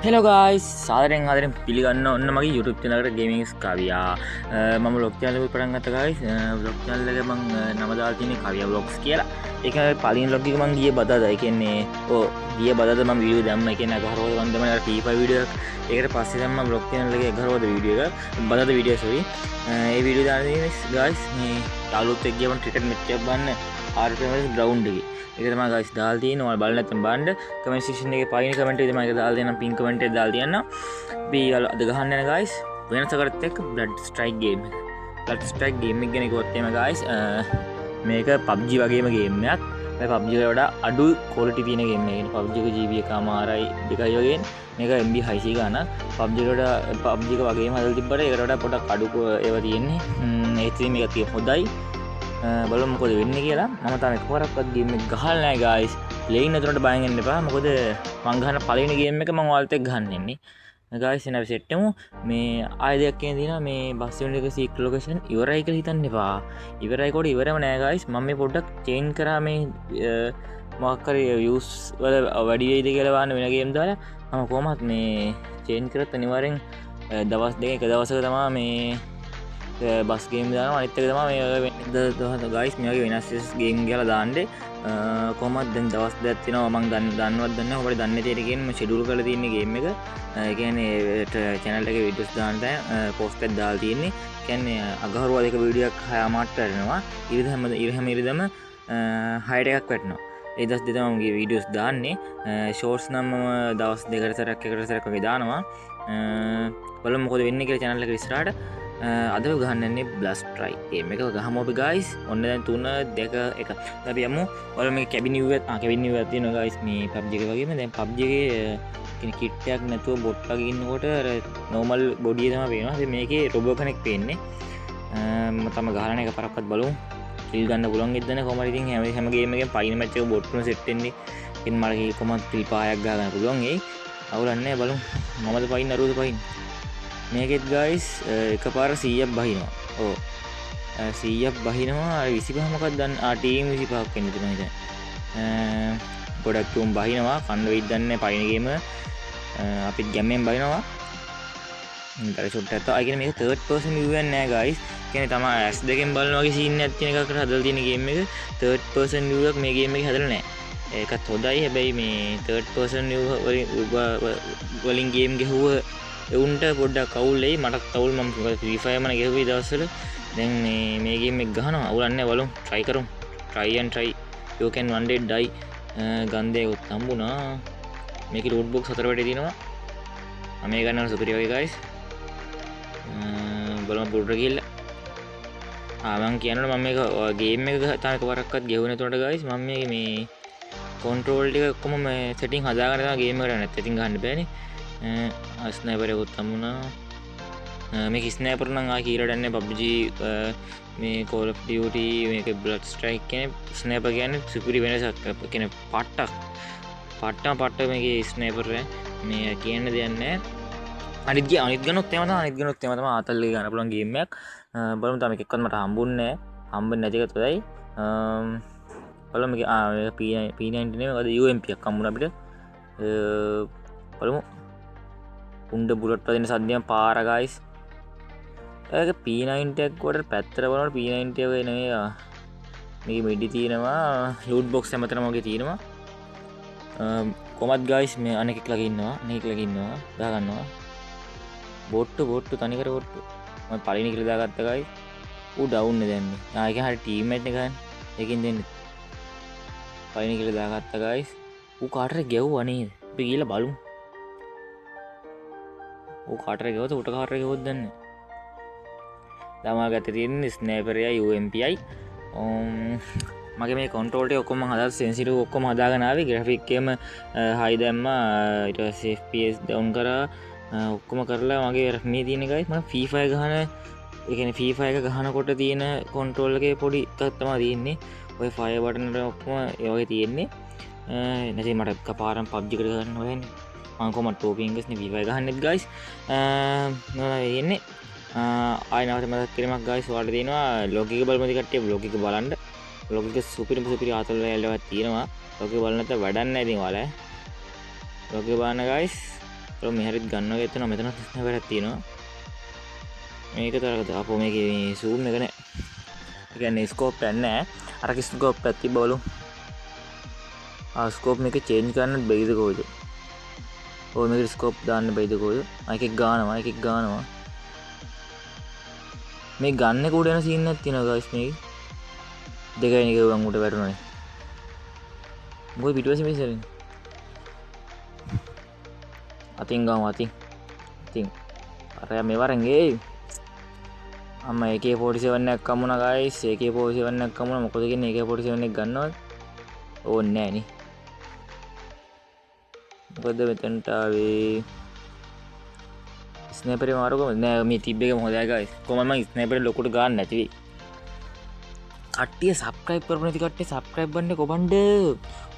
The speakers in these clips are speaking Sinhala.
හෙලෝ ගයිස් සාදරෙන් ආදරෙන් පිළිගන්න ඔන්න මගේ YouTube channel එකට ගේමින්ග්ස් කවියා මම vlog channel එක පටන් ගත්තා guys vlog channel එක මම නම දාලා තියෙන්නේ කවියා vlogs කියලා. ඒක පළවෙනි vlog එක මම ගියේ බදාදා. ඒ කියන්නේ ගියේ බදාදා මම වීඩියෝ දැම්මා. ඒ කියන්නේ අගහරවද මම දැම්මා අර P5 වීඩියෝ එකක්. ඒකට පස්සේ දැම්මා vlog channel එකේ අගහරවද වීඩියෝ එක. බදාදා වීඩියෝ sorry. ඒ වීඩියෝ දාලා තියෙන්නේ guys මේ යාළුවොත් එක්ක ගියම ක්‍රිකට් මැච් එකක් බලන්න RPMS ග්‍රවුන්ඩ් එකේ. ඒක තමයි guys දාලා තියෙන්නේ. ඔයාලා බලන්න නැත්නම් බලන්න. කමෙන්ට් සෙක්ෂන් එකේ පයින් කමෙන්ට් එකේ මම ඒක දාලා දෙන්නම්. පින් කමෙන්ට් එක දාලා තියන්න. අපි අද ගහන්න යන guys වෙනසකට එක්ක Blood Strike game එක. Blood Strike game එක ගැන කිව්වොත් එහෙම guys මේක PUBG වගේම game එකක්. මේ PUBG වලට වඩා අඩු quality තියෙන game එකක්. PUBG එක GB එකමාරයි 2යි වගේ. මේක MB 600 ගන්න. PUBG වලට PUBG එක වගේම හදලා තිබ්බට ඒකට වඩා පොඩක් අඩු ඒවා තියෙන්නේ. ඒ stream එක තියෙන හොඳයි. බලමු මොකද වෙන්නේ කියලා. මම තාම එකවරක්වත් ගේම් එක ගහලා නැහැ guys. ප්ලේයින් නතරට බයෙන් වෙන්න එපා. මොකද මං ගහන පළවෙනි ගේම් එක මං ඔයාලට ගහන්න ඉන්නේ. guys එන අපි සෙට් වෙමු. මේ ආයෙ දෙයක් කියන දිනා මේ බස් ස්ටේෂන් එකේ සීක්‍රට් ලොකේෂන් ඉවරයි කියලා හිතන්න එපා. ඉවරයි කොට ඉවරම නෑ guys. මම මේ පොඩ්ඩක් චේන්ජ් කරා මේ මොකක් හරි views වල වැඩි වෙයිද කියලා බලන්න වෙන ගේම් දාලා. මම කොහොමත් මේ චේන්ජ් කරත් අනිවාර්යෙන් දවස් දෙක එක දවසක තමයි මේ බස් ගේම් දානවා. අනිත් එක තමයි මේ ගයිස් මේ වගේ වෙනස් ගේම් ගහලා දාන්නේ. කොහොමද දැන් දවස් දෙකක් තියෙනවා මම දන්නවත් දන්නේ නැහැ. ඔබට දන්නේ තියෙන කියන්නේ මම ෂෙඩියුල් කරලා තියෙන ගේම් එක. ඒ කියන්නේ channel එකේ වීඩියෝස් දාන්න දැන් පෝස්ට් එකක් දාලා තියෙන්නේ. කියන්නේ අගහරුවා දෙක වීඩියෝ එකක් 6 මාට්ට කරනවා. ඉරිදම 6ට එකක් වැටෙනවා. ඒ දවස් දෙක මම වීඩියෝස් දාන්නේ. ෂෝට්ස් නම් මම දවස් දෙකකට සැරයක් එකකට සැරයක් වගේ දානවා. බලමු මොකද වෙන්නේ කියලා channel එක ඉස්සරහට. අද ගහන්නන්නේ Blood Strike game එක ගහමු අපි guys. ඔන්න දැන් 3 2 1. අපි යමු. ඔයාලා මේ කැබින් view එක කැබින් view එකක් තියෙනවා guys මේ PUBG එක වගේම. දැන් PUBG එකේ කියන්නේ කිට් එකක් නැතුව බොට් වගේ ඉන්නකොට අර normal body එක තමයි පේනවා. ඉතින් මේකේ robot කෙනෙක් පේන්නේ. මම තම ගහලා නැහැ එකපාරක්වත් බලමු. kill ගන්න පුළුවන් ඉදන්නේ කොහමද ඉතින් හැම game එකෙන් පයින් match එක බොට් තුන set වෙන්නේ. ඉතින් මට කොහමද kill පහයක් ගන්න පුළුවන්. ඒ අවුලක් නැහැ බලමු. මමද පයින් අරුවද පයින්. මේකෙත් guys එකපාර 100ක් බහිනවා. ඔව් 100ක් බහිනවා. 25 මොකක්ද දන්න ටීම් 25ක් වෙන්න තියෙනවා ඉතින්. ගොඩක් තුම් බහිනවා. කන්න වෙයිද දන්නේ පයින් ගේම. අපිත් ගැම්මෙන් බහිනවා. ඊට ෂොට් එකක් තමයි. කියන්නේ මේක third person view එකක් නෑ guys. කියන්නේ තමයි S දෙකෙන් බලන වගේ සීන් එකක් තියෙන එකකට හදලා තියෙන ගේම් එක. third person view එකක් මේ ගේම් එකේ හදලා නෑ. ඒකත් හොඳයි. හැබැයි මේ third person view වලින් ගේම් ගෙහුව එවුන්ට පොඩ්ඩක් කවුල්ලයි. මටත් කවුල් මම Free Fire මම ගෙහුවේ දවස්වල. දැන් මේ ගේම් එක ගහනවා. අවුලක් නැහැ බලමු. try කරමු. try and try you can one day die. ගන්දේ උත් හම්බුණා. මේකේ loot box 4 වැඩි දිනවා. මම මේ ගන්නවා සුපිරි වගේ guys. බලමු පුඩර කියලා. මම කියනවා මම මේක ගේම් එක තාම එකවරක්වත් ගෙවුවේ නැතුනට guys මම මේ control ටික ඔක්කොම මේ setting හදාගෙන තමයි ගේම් එකට නැත්නම් ඉතින් ගන්න බෑනේ. ස්නයිපර් එකක් තමුණා. මේක ස්නයිපර් නම් ආ කීරට යන්නේ PUBG මේ Call of Duty මේක Blood Strike කියන්නේ ස්නයිපර් කියන්නේ සුපිරි වෙනසක්. කියන්නේ පට්ට මේකේ ස්නයිපර් මේ කියන්න දෙයක් නැහැ. අනිත් ගනොත් එහෙම තමයි ආතල් එක ගන්න පුළුවන් ගේම් එකක්. බලමු තාම එකක්වත් මට හම්බුන්නේ නැහැ. හම්බෙන්නේ නැති එක තමයි. බලමු මේක P90 නෙමෙයි UMP එකක් හම්බුණා අපිට. බලමු උණ්ඩ බුලට් වදින සද්දයන් පාර guys. ඒක P90 එකක් කොට පැත්තට බලනකොට P90 එක නෙමෙයි. මේක මිඩි තියෙනවා. loot box හැමතැනම වගේ තියෙනවා. කොහමත් guys මේ අනෙක් එකලා ඉන්නවා. දා ගන්නවා. බොට්ටු තනිකර බොට්ටු. මම පළවෙනි කියලා දාගත්තා guys. ඌ ඩවුන් නේ දැන්නේ. ඒක හරිය ටීම් මේට් එක ගන්න. ඒකෙන් දෙන්නේ. පළවෙනි කියලා දාගත්තා guys. ඌ කාටද ගැව්වා නේද? අපි ගිහලා බලමු. ඌ කාටද ගැව්වද උට කාටද ගැව්වද දන්නේ. ළමා ගත්තේ තියෙන්නේ ස්නයිපර් එකයි UMPයි. මගේ මේ කන්ට්‍රෝල් ටික ඔක්කොම හදලා සෙන්සිටිව් ඔක්කොම හදාගෙන ආවේ. ග්‍රැෆික් එකම හයි දැම්මා. ඊට පස්සේ FPS ඩවුන් කරා. ඔක්කොම කරලා මගේ මේ තියෙන guys මම Free Fire ගහන ඒ කියන්නේ Free Fire එක ගහනකොට තියෙන කන්ට්‍රෝල් එකේ පොඩි එකක් තමයි තියෙන්නේ. ඔය fire button එක ඔක්කොම ඒ වගේ තියෙන්නේ. නැති මට එකපාරම PUBG එකට ගන්න වෙන්නේ. මම කොහමද top fingers නේ Free Fire ගහන්නෙත් guys. නේද ඉන්නේ. ආයෙ නැවත මතක් කිරීමක් guys ඔයාලට තියෙනවා log එක බලමුද කට්ටිය log එක බලන්න. log එක සුපිරි ආතල් වලට තියෙනවා. log එක බලන්න නැත්නම් වැඩක් නැහැ ඉතින් ඔයාලා. log එක බලන්න guys. මෙහරිත් ගන්න එතන මෙතන වැඩක් තියෙනවා මේක තරකද අපෝ මේක සූම් එක නෑ ඒ කියන්නේ ස්කෝප් එක නෑ අර ස්කෝප් එකක් තිබ්බ බලමු ස්කෝප් මේක චේන්ජ් කරන්න බැයිද කොහෙද ඔය මේක ස්කෝප් දාන්න බැයිද කොහෙද එකෙක් ගානවා මේ ගන්න කොට යන සීන් එකක් තියෙනවා ගයිස් මේක දෙකයි එක උන් උඩ වැටුණානේ මොකද පිටුපස්සේ මේ සරින් අතින් අර මේ වරන් ඒ අම්මා AK47 එකක් කමුණා ගයිස් AK47 එකක් කමුණා මොකද කියන්නේ AK47 එක ගන්නවද ඕන්නේ නැහැ නේ මොකද මෙතනට ආවේ ස්නයිපරේ මාරුකම නෑ මේ තිබ් එක මොකද ගයිස් කොහොමද මම ස්නයිපරේ ලොකුට ගන්න නැති වෙයි කට්ටිය සබ්ස්ක්‍රයිබ් කරපු නැති කට්ටිය සබ්ස්ක්‍රයිබ් බන්න කොබන්ඩ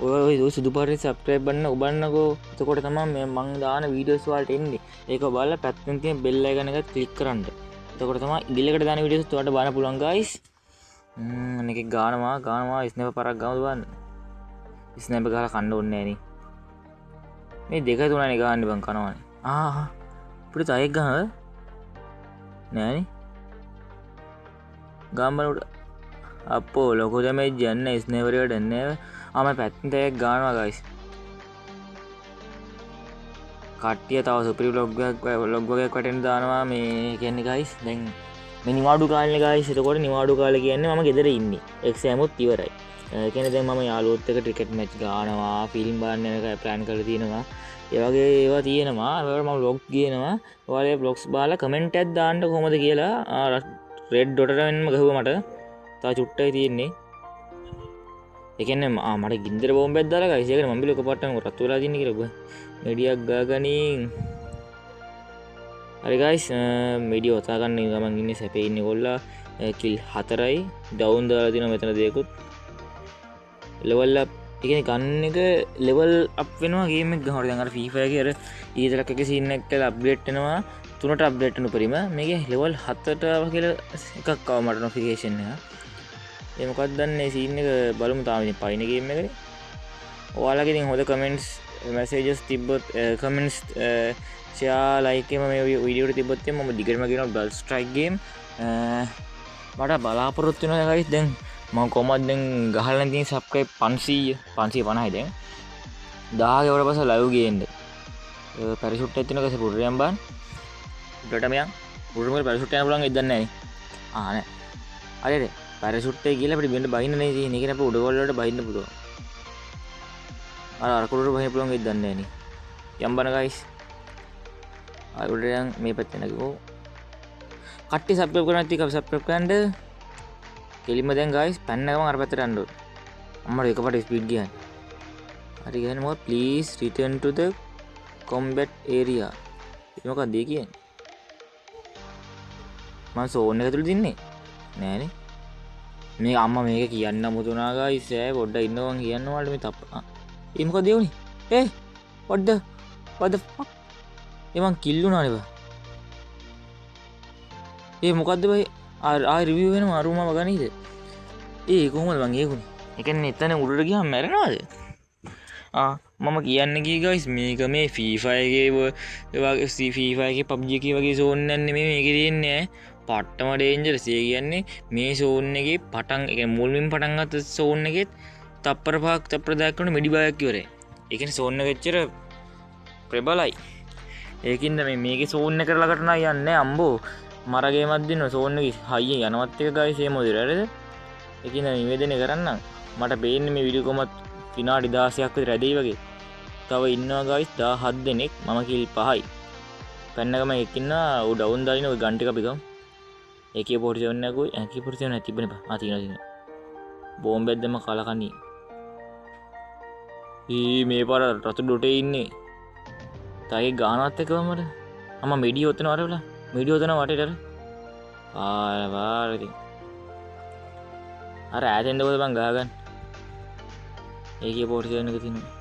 ඔය සුදු පාටේ සබ්ස්ක්‍රයිබ් බන්න ඔබන්නකෝ එතකොට තමයි මම දාන වීඩියෝස් වලට එන්නේ ඒක බලලා පැත්තෙන් තියෙන බෙල් අයිකන් එක ක්ලික් කරන්න එතකොට තමයි ඉදිරියට දාන වීඩියෝස් ඔයාලට බලන්න පුළුවන් ගයිස් අනේක ගානවා ස්නයිපර් පරක් ගාමුද බලන්න ස්නයිපර් ගහලා කන්න ඕනේ නෑනේ මේ දෙක තුනනේ ගහන්න බං කනවනේ අපිට තයෙක් ගහනවද නෑනේ ගාම්බලුට අපෝ ලොකු දැමේජ් යන්නේ ස්නයිපර් එකට එන්නේ මම පැත්තෙන් තයෙක් ගන්නවා ගයිස් කට්ටිය තව සුපිරි vlog එකක් වටෙන් දානවා මේ කියන්නේ ගයිස් දැන් මේ නිවාඩු කාලේ ගයිස් එතකොට නිවාඩු කාලේ කියන්නේ මම ගෙදර ඉන්නේ එක්සෑම් උත් ඉවරයි ඒ කියන්නේ දැන් මම යාළුවොත් එක්ක ක්‍රිකට් මැච් ගන්නවා ෆිල්ම් බලන්න යන එක ප්ලෑන් කරලා තියෙනවා ඒ වගේ ඒවා තියෙනවා ඒවල මම vlog ගේනවා ඔයාලේ vlogs බලලා කමෙන්ට් එකක් දාන්න කොහොමද කියලා රෙඩ් ඩොට් එකෙන්ම ගහුවා මට තා චුට්ටයි තියෙන්නේ ඒ කියන්නේ මට ගින්දර බෝම්බයක් දාලා ගයිස් ඒකනේ මම බිල එකපාරටම රත් වෙලා තින්නේ කියලා මෙඩියක් ගාගනින් හරි ගයිස් මෙඩිය ඔතා ගන්න ගමන් ඉන්නේ සැපේ ඉන්නේ කොල්ලා කිල් 4යි ඩවුන් දාලා දිනවා මෙතන දෙයකුත් ලෙවල් අප් ඒ කියන්නේ ගන්න එක ලෙවල් අප් වෙනවා ගේම් එක ගහනකොට දැන් අර FIFA එකේ අර ඊතරක් එක සීන් එකක් කියලා අප්ඩේට් වෙනවා 3ට අප්ඩේට් වෙන උපරිම මේකේ ලෙවල් 7ට කියලා එකක් ආව මට නොටිෆිකේෂන් එක ඒ මොකක්ද දන්නේ සීන් එක බලමු තාම ඉතින් පයින් ගේම් එකේ ඔයාලගේ ඉතින් හොඳ කමෙන්ට්ස් මැසේජස් තිබ්බොත් කමෙන්ට්ස් ෂෙයා ලයික් එක මේ වීඩියෝ එකට තිබ්බොත් මම දිගටම කියනවා බල් ස්ට්‍රයික් ගේම් මට බලාපොරොත්තු වෙනවා ගයිස් දැන් මම කොහමද දැන් ගහලා තියෙන සබ්ස්ක්‍රයිබ් 550යි දැන් 1000 ගේ වර පස්සේ ලයිව් ගේන්න පැරෂූට් එකක් තියෙනවා කසේ පුරරියම් බාන් උඩටම යන් උඩටම පැරෂූට් යන්න පුළුවන් ඒක දන්නේ නැහැ නෑ හරිද පැරෂූට් එක ගිහලා අපිට බින්ද බහින්න නේ තියෙන්නේ ඒකනේ අපේ උඩ වල වලට බහින්න පුළුවන් අර කුඩට බහින්න පුළුවන් ඒක දන්නේ නැහැ නේ යම් බන ගයිස් උඩට යන් මේ පැත්තේ නගෝ කට්ටිය සබ්ස්ක්‍රයිබ් කරන්න නැති කව සබ්ස්ක්‍රයිබ් කරන්න කෙලිම දැන් ගයිස් පැන්න ගමන් අර පැත්තට යන්න ඕන අම්මට එකපාරට ස්පීඩ් ගියන්නේ හරි ගහන්න මොකද please return to the combat area ඒක මොකක්ද ඒ කියන්නේ මම සෝන් එක තුල දින්නේ නෑනේ මේ අම්මා මේක කියන්න මුතුනා ගයිස් ඈ පොඩ්ඩක් ඉන්නවන් කියන්න වලට මේ තප්ප ඒ මොකද ඒ උනේ what the fuck ඒ මං කිල්ලුණානේ බා ඒ මොකද්ද බයි ආ රිවිව් වෙනවා අරුමම ගනීද ඒ කොහොමද මං ඒකුනේ ඒ කියන්නේ එතන උඩට ගියාම මැරෙනවද මම කියන්න ගියේ ගයිස් මේක මේ FIFA එකේ වගේ FIFA එකේ PUBG එකේ වගේ zone එකක් නෙමෙයි මේකේ තියෙන්නේ පට්ටම ඩේන්ජරස් ඒ කියන්නේ මේ zone එකේ පටන් ඒ කියන්නේ මුල්මින් පටන් ගත්ත zone එකෙත් තප්පර 5ක් තප්පර 10ක් වුණ මෙඩි බයක් ඉවරයි ඒ කියන්නේ zone එක එච්චර ප්‍රබලයි ඒකින්ද මේකේ zone එක ළඟට නම් යන්නේ අම්බෝ මරගේමක් දිනවා zone එකේ හයිය යනවත් එක ගයිස් ඒ මොදිර හරිද ඒකින්ද නිවේදනය කරන්න මට පේන්නේ මේ වීඩියෝ කොමත් විනාඩි 16ක් විතර ඇදෙයි වගේ තව ඉන්නවා ගයිස් 17 දෙනෙක් මම කිල් 5යි පැන්නගම එක් ඉන්නවා ඌ ඩවුන් දාලින ඔය ගන් ටික අපි ගමු AK47 එකකුයි AK47 නැති තිබ්බනේ බා තියෙනවා බෝම්බයක් දැම්ම කලකණී මේ පාර රතු ඩොටේ ඉන්නේ තාගේ ගානවත් එකම මට අම්ම මෙඩි ඔතන වර වෙලා මෙඩි ඔතන වටේට ඉතින් අර ඈතෙන්ද කොහෙද බං ගහගන්න AK47 එක තියෙනවා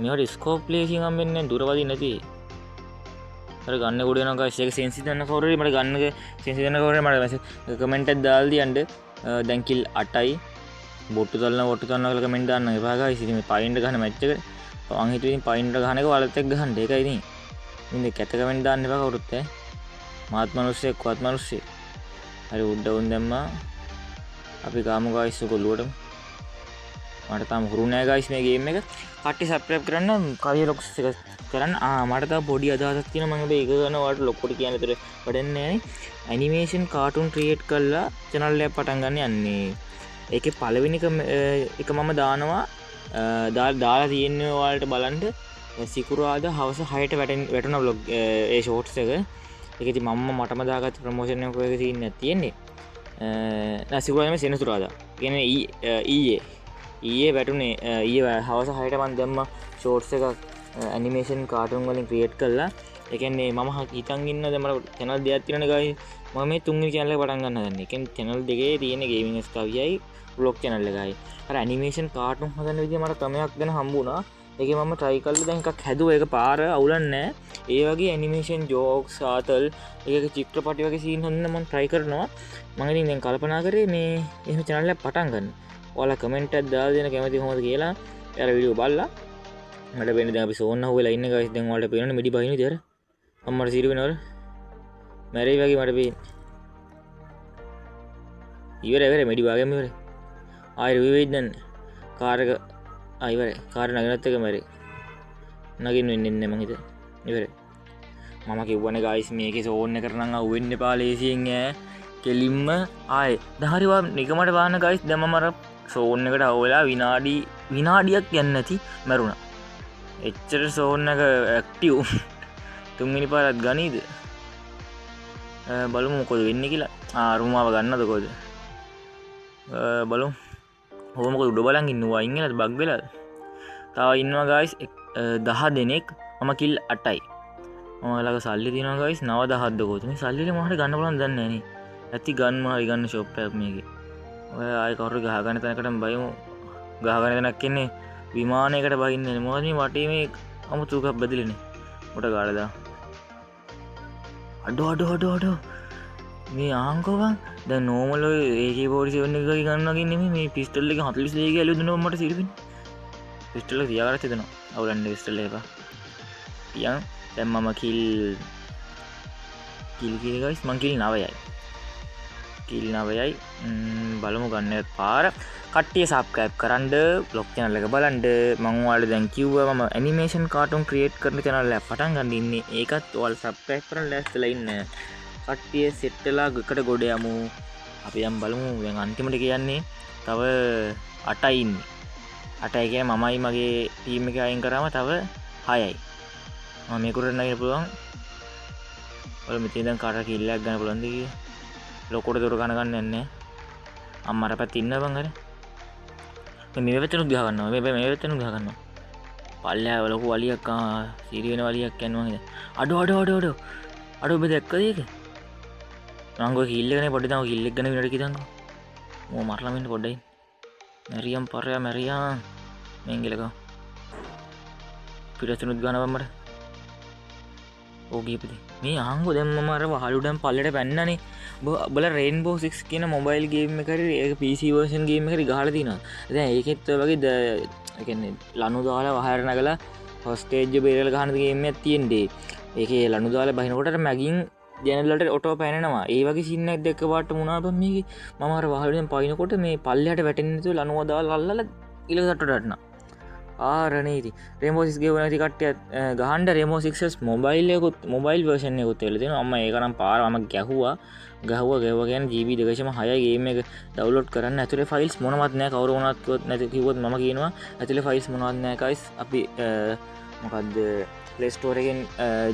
මේවට ස්කෝප් ප්ලේසින් හම්බෙන්නේ දුර වදින්න නැති අර ගන්න කොට යනවා ගයිස් ඒක සෙන්සි දන්න කවුරුරි මට ගන්න එක සෙන්සි දන්න කවුරුරි මට කමෙන්ට් එකක් දාලා දියන්න දැන් කිල් 8යි බොට්ටු තල්න කියලා කමෙන්ට් දාන්න එපා ගයිස් ඉතින් මේ පයින්ට ගහන මැච් එකට මං හිතුවේ ඉතින් පයින්ට ගහන එක වලත් එක්ක ගහන්න ඒකයි ඉතින් ඉන්නේ කැත කමෙන්ට් දාන්න එපා කවුරුත් ඈ. මාත් මිනිස්සෙක් වත් මිනිස්සෙක්. හරි උඩ වුන් දැම්මා. අපි ගාමු ගායිස් ඔයගොල්ලෝටම. මට තාම හුරු නෑ ගායිස් මේ ගේම් එක. කට්ටිය සබ්ස්ක්‍රයිබ් කරන්න කවිය ලොක්ස් එක කරන්න. මට තව පොඩි අදහසක් තියෙනවා මම මේක කරන ඔයාලට ලොක්කොට කියන්න විතර වැඩක් නෑනේ. ඇනිමේෂන් කාටුන් ක්‍රියේට් කරලා channel එකක් පටන් ගන්න යන්නේ. ඒකේ පළවෙනි එක මම දානවා දාලා තියෙන්නේ ඔයාලට බලන්න සිකුරාදා හවස 6ට වැටෙන vlog ඒ shorts එක. ඒක ඉතින් මටම දාගත්ත ප්‍රොමෝෂන් එකක ඔයක සීන් එකක් තියෙන්නේ. සිකුරාදා සෙනසුරාදා. කියන්නේ ඊයේ වැටුනේ ඊයේ හවස 6ට මම දැම්මා shorts එකක් ඇනිමේෂන් කාටුන් වලින් ක්‍රියේට් කරලා. ඒ කියන්නේ මම හිතන් ඉන්න දැන් මට channel දෙකක් තියෙනනේ guys. මම මේ තුන්වෙනි channel එක පටන් ගන්න හදන්නේ. ඒ කියන්නේ channel දෙකේ තියෙන gaming කවියයි vlog channel එකයි. අර ඇනිමේෂන් කාටුන් හදන විදිය මට ක්‍රමයක් ගැන හම්බුණා. ඒකේ මම try කරලා දැන් එකක් හැදුවා. ඒක පාර අවුලන්නේ නැහැ. ඒ වගේ ඇනිමේෂන් jokes ආතල් ඒක චිත්‍රපටි වගේ සීන් හදන්න මම try කරනවා. මම ඉතින් දැන් කල්පනා කරේ මේ එහෙම channel එකක් පටන් ගන්න. ඔයාලා කමෙන්ට් එකක් දාලා දෙන කැමති කොහොමද කියලා. අර වීඩියෝ බලලා මට වෙන්නේ දැන් අපි සෝන් අහුවෙලා ඉන්නේ guys. දැන් ඔයාලට පේනවනේ මිඩි බහිනු විදියට. අම්මට සීරු වෙනවල. මැරෙයි වගේ මට පේන්නේ. ඉවරයි මිඩි භාගයම ඉවරයි. ආයෙ රිවීව් දැන් කාර් එක ඉවරයි. කාර් නගනත් එක මැරෙයි. නගින්න වෙන්නේ නැහැ මං හිතේ. ඉවරයි. මම කිව්වනේ guys මේකේ සෝන් එක කරනම් අහුවෙන්න එපා ලේසියෙන් ඈ. කෙලින්ම ආයෙ දහරිවා නිකමට බාන්න guys. දැන් මම අර සෝන් එකට අහුවෙලා විනාඩියක් යන්නේ නැති මැරුණා. එච්චර සෝන් එක ඇක්ටිව්. තුන්වෙනි පාරත් ගනීද? බලමු මොකද වෙන්නේ කියලා. රුමාව ගන්නද කොහෙද? බලමු. ඔහොම මොකද උඩ බලන් ඉන්නවා ඉන්නේද බග් වෙලාද? තව ඉන්නවා guys 10 දෙනෙක්. මම කිල් 8යි. මම ළඟ සල්ලි තියෙනවා guys 9000ක්ද කොහෙද? මේ සල්ලි වල මොහොත ගන්න බලන්න දන්නේ නැහැ නේ. ඇති ගන්න හරි ගන්න ෂොප් එකක් මේකේ. ඔය ආයි කවුරු ගහ ගන්න තැනකටම බයමු. ගහ ගන්න තැනක් ඉන්නේ විමානයකට බහින්නේ. මොකද මේ වටේ මේ අමුතු එකක් බැදෙලනේ. උඩ ගාලා දා. අඩෝ මේ ආංකෝවන් දැන් නෝමල් AK47 එක ගන්නවා කියන්නේ මේ පිස්ටල් එක 42 ගෑලු දුන්නා මට සිරිපින්. පිස්ටල් එක තියාගන්න හිතනවා. අවුලන්නේ පිස්ටල් එක. තියන් දැන් මම කිල් guys මං කිල් 9යි. කිල් 9යි. බලමු ගන්න පාර. කට්ටිය සබ්ස්ක්‍රයිබ් කරන්න vlog channel එක බලන්න. මම ඔයාලට දැන් කිව්වා මම ඇනිමේෂන් කාටුන් ක්‍රියේට් කරන channel එක පටන් ගන්න ඉන්නේ. ඒකත් ඔයාලා සබ්ස්ක්‍රයිබ් කරන්න ලෑස්තිලා ඉන්න. කට්ටිය සෙට් වෙලා එකට ගොඩ යමු. අපි යම් බලමු. දැන් අන්තිමට කියන්නේ තව 8යි ඉන්නේ. 8යි කියන්නේ මමයි මගේ ටීම් එකේ අයින් කරාම තව 6යි. මම මේක උඩට නගින්න පුළුවන්. ඔය මෙතන දැන් කාටද කිල් එකක් ගන්න පුළුවන්ද කිය. ලොකෝට දොර ගන්න නැහැ. අම්මර පැත්ත ඉන්න බං අර. මේ පැත්තට ගහ ගන්නවා. මේ පැත්තට ගහ ගන්නවා. පල්ලෑ ලොකු වලියක් සීරි වෙන වලියක් යනවා නේද? අඩෝ ඔබ දැක්කද ඒක? මං ගෝ කිල් එකනේ පොඩි තම කිල් එක ගන්න විනාඩි කිතංකෝ. මෝ මරලා මෙන්න පොඩ්ඩයි. මැරියම් පරයා මැරියා. මෙංගලක. පිටසුනුත් ගන්නවා මට. ඕගීපති. මේ ආංගෝ දැන් මම අර වහලුඩන් පල්ලෙට පැන්නනේ. ඔබලා රේන්බෝ 6 කියන මොබයිල් ගේම් එක හරි ඒක PC version ගේම් එක හරි ගහලා තිනවා. දැන් ඒකෙත් ඔය වගේ ඒ කියන්නේ ලනු දාලා වහර නගලා හොස්ටේජ් බේරලා ගහන ගේම් එකක් තියෙන්නේ. ඒකේ ලනු දාලා බහිනකොට මැගින් ජනරල් වලට ඔටෝ පැනනවා. ඒ වගේ සීන් එකක් දැක්ක පාට මොනවා බම් මේකේ මම අර වහලුඩන් පයින්නකොට මේ පල්ලයට වැටෙන්නේ නැතුව ලනුව දාලා අල්ලලා ඊළඟ තට්ටුවට වටනවා. ආරණීති රේන්බෝ 6 ගේම් නැති කට්ටිය ගහන්න රේන්බෝ 6 මොබයිල් එකකුත් මොබයිල් version එකකුත් එලා තියෙනවා. අම්මා ඒක නම් පාර මම ගැහුවා කියන්නේ GB 2.6 ගේම් එක ඩවුන්ලෝඩ් කරන්න. ඇතුලේ ෆයිල්ස් මොනවත් නැහැ. කවුරු මොනවත් කිව්වොත් නැති කිව්වොත් මම කියනවා ඇතුලේ ෆයිල්ස් මොනවත් නැහැ guys. අපි මොකද්ද Play Store එකෙන්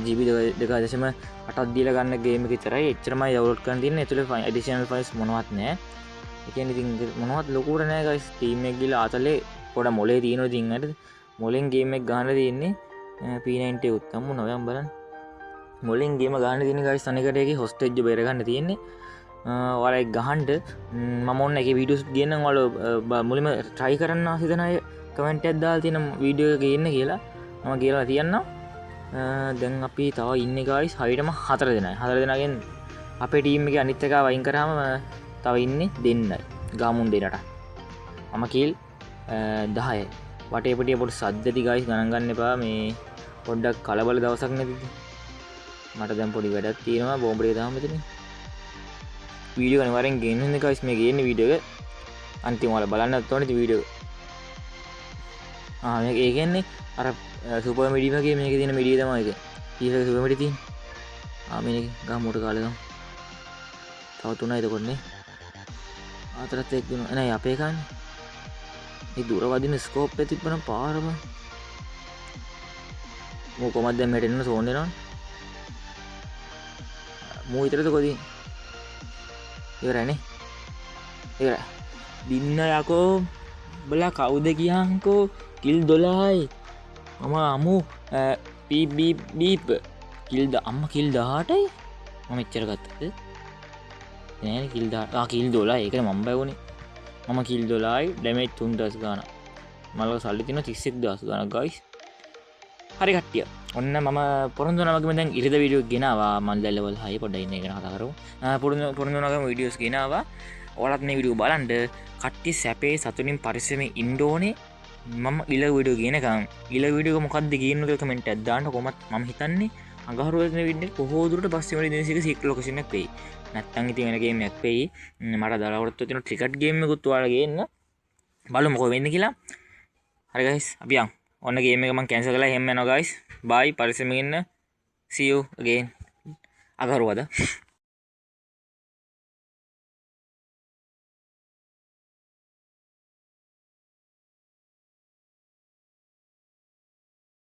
GB 2.8ක් දීලා ගන්න ගේම් එක විතරයි. එච්චරමයි ඩවුන්ලෝඩ් කරන්න තියෙන්නේ. ඇතුලේ ඇඩිෂනල් ෆයිල්ස් මොනවත් නැහැ. ඒ කියන්නේ ඉතින් මොනවත් ලොකුවට නැහැ guys. Steam එක ගිහලා ආතලේ පොඩ මොලේ තියෙනවා ඉතින් හරිද? මොලෙන් ගේම් එක ගහන්න තියෙන්නේ P90 උත් අම්මු නවයන් බලන්න. මොලෙන් ගේම ගහන්න තියෙන්නේ guys. අනිකට ඒකේ හොස්ටේජ් බේර ගන්න තියෙන්නේ. ඔයාලා ඒක ගහන්න මම ඔන්න ඒකේ වීඩියෝස් ගේන්නම්. ඔයාලා මුලින්ම try කරන්න හිතන අය කමෙන්ට් එකක් දාලා තියෙන වීඩියෝ එක ගේන්න කියලා මම කියලා තියන්නම්. දැන් අපි තව ඉන්නේ guys 6ටම 4 දෙනයි. 4 දෙනාගෙන් අපේ ටීම් එකේ අනිත් එකව වයින් කරාම තව ඉන්නේ දෙන්නයි. ගාමුන් දෙන්නට. මම කිල් 10යි. වටේ පිටිය පොඩි සද්දති guys ගණන් ගන්න එපා. මේ පොඩ්ඩක් කලබල දවසක් නැතිද? මට දැන් පොඩි වැඩක් තියෙනවා බෝම්බරේ දාන්න මෙතන වීඩියෝ අනිවාර්යෙන් ගේන්න ඕනේ guys මේ ගේන්නේ වීඩියෝ එක අන්තිම වල බලන්නත් ඕනේ වීඩියෝ මේක ඒ කියන්නේ අර සුපර් මිඩි වගේ මේකේ තියෙන මිඩිය තමයි ඒක ඊළඟ සුපර් මිඩි තියෙන මේක ගහමුට කාලේ ගමු තව තුනයි එතකොට නේ ආතරත් එක් දුන නෑ අපේ කන්නේ මේ දුර වදින ස්කෝප් එක තිබ්බනම් පාරම මෝ කොහමද දැන් මෙහෙට එන්න සෝන් වෙනවනේ මෝ විතරද කොදී ඉවරනේ ඉවරයි දින්න යකෝ බලා කවුද කියහන්කෝ කිල් 12යි මම අමු බීප් බීප් බීප් කිල් අම්ම කිල් 18යි මම එච්චර ගත්තද නෑ කිල් 18 කිල් 12 ඒකනේ මම බයවුනේ මම කිල් 12යි ඩැමේජ් 3000 ගාණක් මලක සල්ලි තියෙනවා 31000 ගාණක් guys හරි කට්ටිය ඔන්න මම පොරොන්දු වුණා වගේම දැන් ඉරිද වීඩියෝ ගෙනාවා මම දැන් ලෙවල් 6 පොඩ්ඩක් ඉන්න එක ගැන කතා කරමු පොරොන්දු වුණා වගේම වීඩියෝස් ගෙනාවා ඔයාලත් මේ වීඩියෝ බලන්න කට්ටිය සැපේ සතුටින් පරිස්සමෙන් ඉන්න ඕනේ මම ඊළඟ වීඩියෝ ගෙනකම් ඊළඟ වීඩියෝ එක මොකක්ද ගේන්න කියලා කමෙන්ට් එකක් දාන්න කොහොමත් මම හිතන්නේ අඟහරුවා දෙන වීඩියෝ එක කොහොම දුරට පස්සේ වල දිනසික සීක්‍රට් ලොකේෂන් එකක් වෙයි නැත්තම් ඉතින් වෙන ගේම් එකක් වෙයි මට දාලාවරත් තියෙන ක්‍රිකට් ගේම් එකකුත් ඔයාලා ගේන්න බලමු මොකෝ වෙන්නේ කියලා හරි guys අපි යන් ඔන්න ගේම් එක මම කැන්සල් කරලා එහෙම යනවා guys bye පරිස්සමෙන් ඉන්න see you again අඟහරුවාද